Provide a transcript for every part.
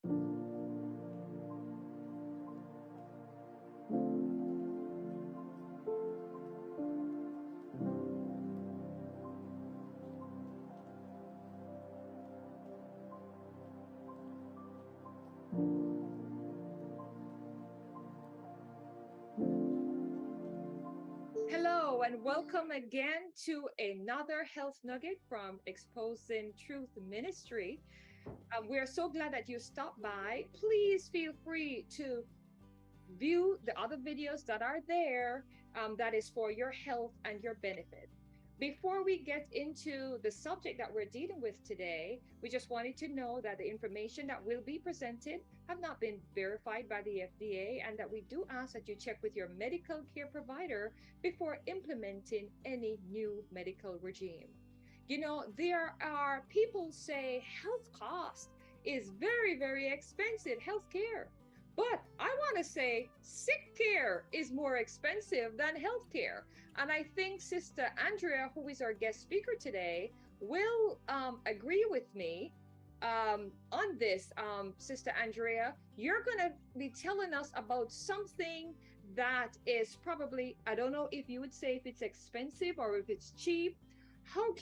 Hello, and welcome again to another health nugget from Exposing Truth Ministry. We're so glad that you stopped by. Please feel free to view the other videos that are there, that is for your health and your benefit. Before we get into the subject that we're dealing with today, we just wanted to know that the information that will be presented have not been verified by the FDA, and that we do ask that you check with your medical care provider before implementing any new medical regime. You know, there are people say health cost is very, very expensive, health care. But I want to say sick care is more expensive than health care. And I think Sister Andrea, who is our guest speaker today, will agree with me on this. Sister Andrea, you're going to be telling us about something that is probably, I don't know if you would say if it's expensive or if it's cheap. How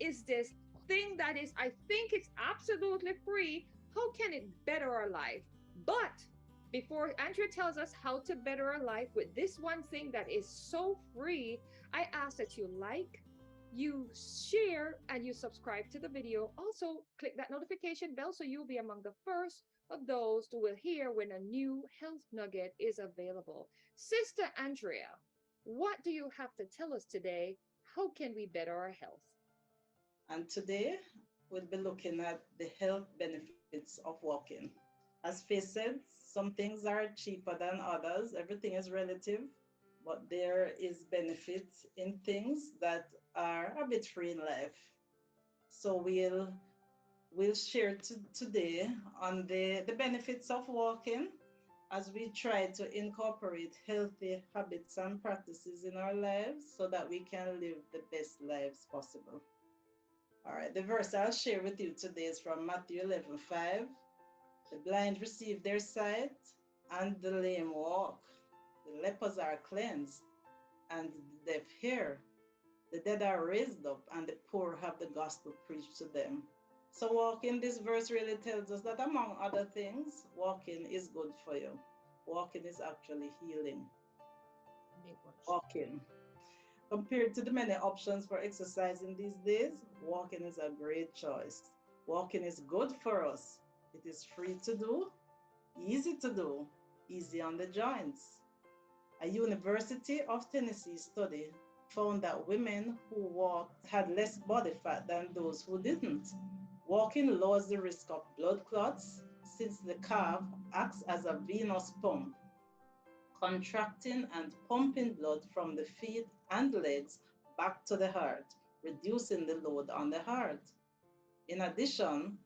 is this thing that is, I think it's absolutely free, how can it better our life? But before Andrea tells us how to better our life with this one thing that is so free, I ask that you like, you share, and you subscribe to the video. Also, click that notification bell so you'll be among the first of those who will hear when a new health nugget is available. Sister Andrea, what do you have to tell us today? How can we better our health? And today we'll be looking at the health benefits of walking. As Faith said, some things are cheaper than others. Everything is relative, but there is benefit in things that are a bit free in life. So we'll share today on the benefits of walking as we try to incorporate healthy habits and practices in our lives so that we can live the best lives possible. All right, the verse I'll share with you today is from Matthew 11:5. The blind receive their sight, and the lame walk. The lepers are cleansed, and the deaf hear. The dead are raised up, and the poor have the gospel preached to them. So, walking, this verse really tells us that, among other things, walking is good for you. Walking is actually healing. Walking. Compared to the many options for exercising these days, walking is a great choice. Walking is good for us. It is free to do, easy on the joints. A University of Tennessee study found that women who walked had less body fat than those who didn't. Walking lowers the risk of blood clots since the calf acts as a venous pump, contracting and pumping blood from the feet and legs back to the heart, reducing the load on the heart. In addition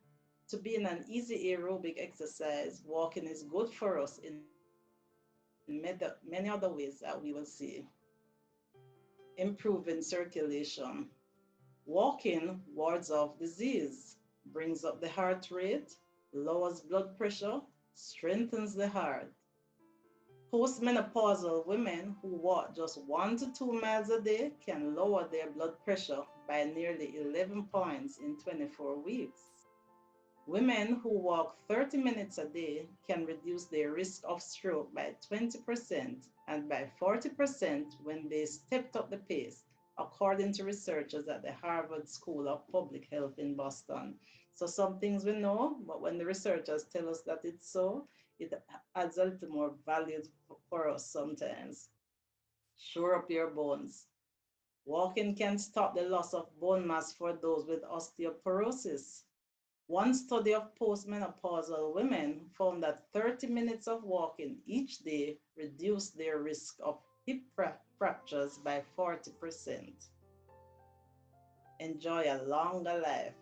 to being an easy aerobic exercise, walking is good for us in many other ways that we will see. Improving circulation. Walking wards off disease, brings up the heart rate, lowers blood pressure, strengthens the heart. Postmenopausal women who walk just 1 to 2 miles a day can lower their blood pressure by nearly 11 points in 24 weeks. Women who walk 30 minutes a day can reduce their risk of stroke by 20% and by 40% when they stepped up the pace, according to researchers at the Harvard School of Public Health in Boston. So some things we know, but when the researchers tell us that it's so, it adds a little more value for us sometimes. Shore up your bones. Walking can stop the loss of bone mass for those with osteoporosis. One study of postmenopausal women found that 30 minutes of walking each day reduced their risk of hip fractures by 40%. Enjoy a longer life.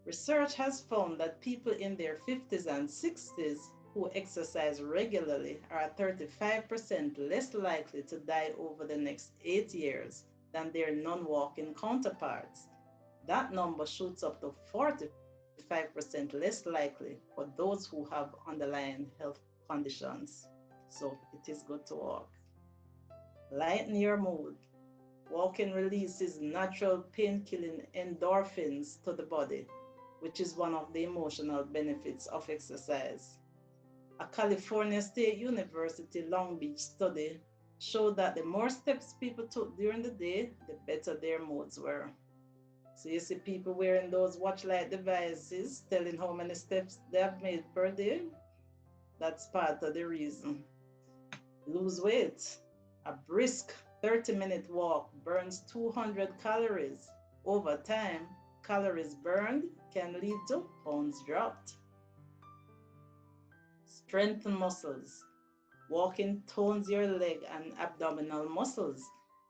Research has found that people in their 50s and 60s who exercise regularly are 35% less likely to die over the next 8 years than their non walking counterparts. That number shoots up to 45% 5% less likely for those who have underlying health conditions. So it is good to walk. Lighten your mood. Walking releases natural pain killing endorphins to the body, which is one of the emotional benefits of exercise. A California State University Long Beach study showed that the more steps people took during the day, the better their moods were. So you see people wearing those watch light devices telling how many steps they have made per day. That's part of the reason. Lose weight. A brisk 30-minute walk burns 200 calories. Over time, calories burned can lead to pounds dropped. Strengthen muscles. Walking tones your leg and abdominal muscles,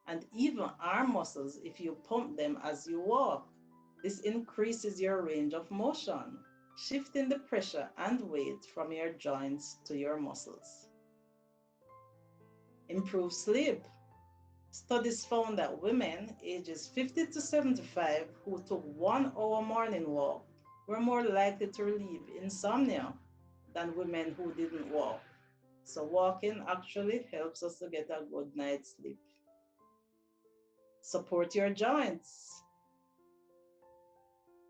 and even arm muscles if you pump them as you walk. This increases your range of motion, shifting the pressure and weight from your joints to your muscles. Improve sleep. Studies found that women ages 50 to 75 who took 1 hour morning walk were more likely to relieve insomnia than women who didn't walk. So walking actually helps us to get a good night's sleep. Support your joints.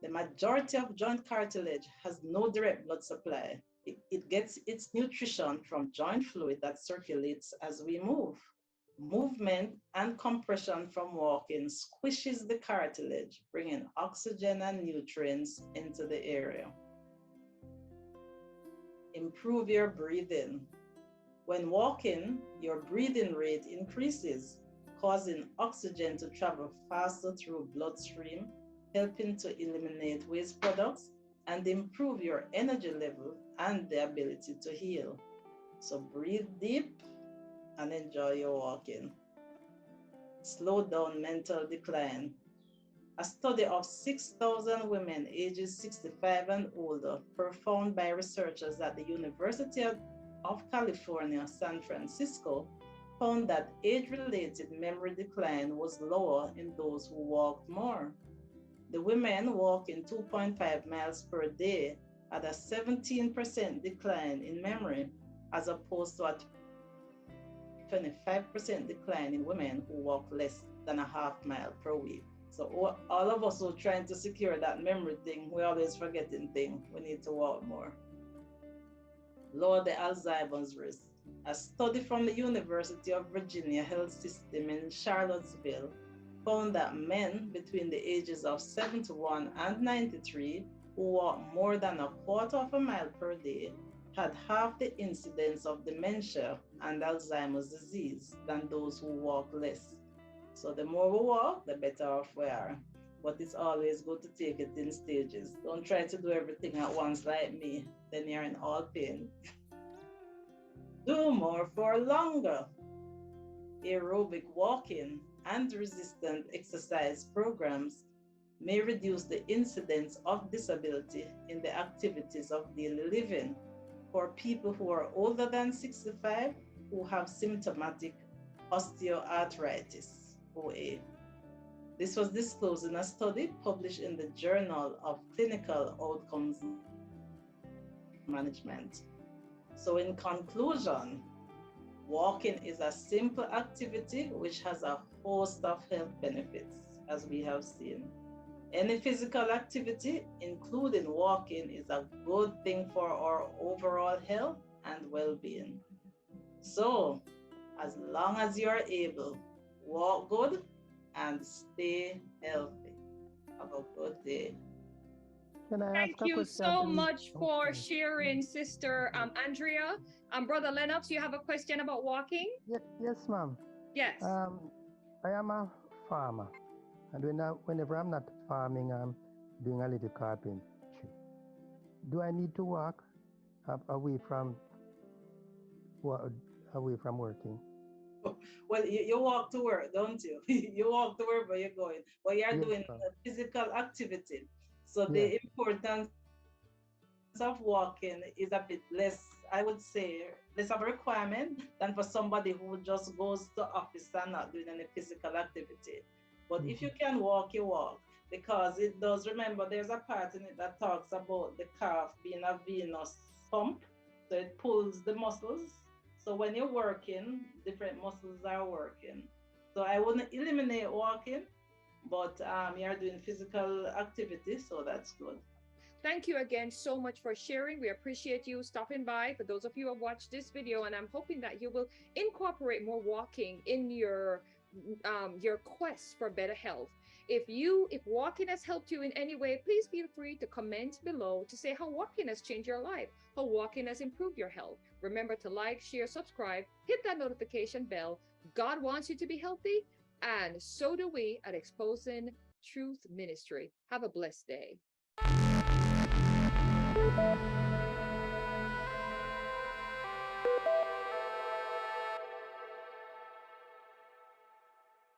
The majority of joint cartilage has no direct blood supply. It gets its nutrition from joint fluid that circulates as we move. Movement and compression from walking squishes the cartilage, bringing oxygen and nutrients into the area. Improve your breathing. When walking, your breathing rate increases, causing oxygen to travel faster through bloodstream, helping to eliminate waste products and improve your energy level and the ability to heal. So breathe deep and enjoy your walking. Slow down mental decline. A study of 6,000 women ages 65 and older, performed by researchers at the University of California, San Francisco, found that age-related memory decline was lower in those who walked more. The women walking 2.5 miles per day had a 17% decline in memory, as opposed to a 25% decline in women who walk less than a half mile per week. So all of us who are trying to secure that memory thing, we're always forgetting things. We need to walk more. Lower the Alzheimer's risk. A study from the University of Virginia Health System in Charlottesville found that men between the ages of 71 and 93 who walk more than a quarter of a mile per day had half the incidence of dementia and Alzheimer's disease than those who walk less. So the more we walk, the better off we are. But it's always good to take it in stages. Don't try to do everything at once like me, then you're in all pain. Do more for longer. Aerobic walking and resistant exercise programs may reduce the incidence of disability in the activities of daily living for people who are older than 65 who have symptomatic osteoarthritis, OA. This was disclosed in a study published in the Journal of Clinical Outcomes Management. So in conclusion, walking is a simple activity which has a host of health benefits, as we have seen. Any physical activity, including walking, is a good thing for our overall health and well-being. So, as long as you're able, walk good and stay healthy. Have a good day. Can I Thank ask a you question, so please? much for sharing, Sister Andrea. Brother Lennox, you have a question about walking? Yes, ma'am. Yes. I am a farmer, and whenever I'm not farming, I'm doing a little carpentry. Do I need to walk away from working? Well, you walk to work, don't you? You walk to work where you're going. But you're Yes, doing ma'am. a physical activity. So Yes. the importance of walking is a bit less, I would say, less of a requirement than for somebody who just goes to office and not doing any physical activity. But if you can walk, you walk. because it does, remember, there's a part in it that talks about the calf being a venous pump. So it pulls the muscles. So when you're working, different muscles are working. So I wouldn't eliminate walking, but you're doing physical activity, so that's good. Thank you again so much for sharing. We appreciate you stopping by. For those of you who have watched this video, and I'm hoping that you will incorporate more walking in your quest for better health. If walking has helped you in any way, please feel free to comment below to say how walking has changed your life, how walking has improved your health. Remember to like, share, subscribe, hit that notification bell. God wants you to be healthy, and so do we at Exposing Truth Ministry. Have a blessed day.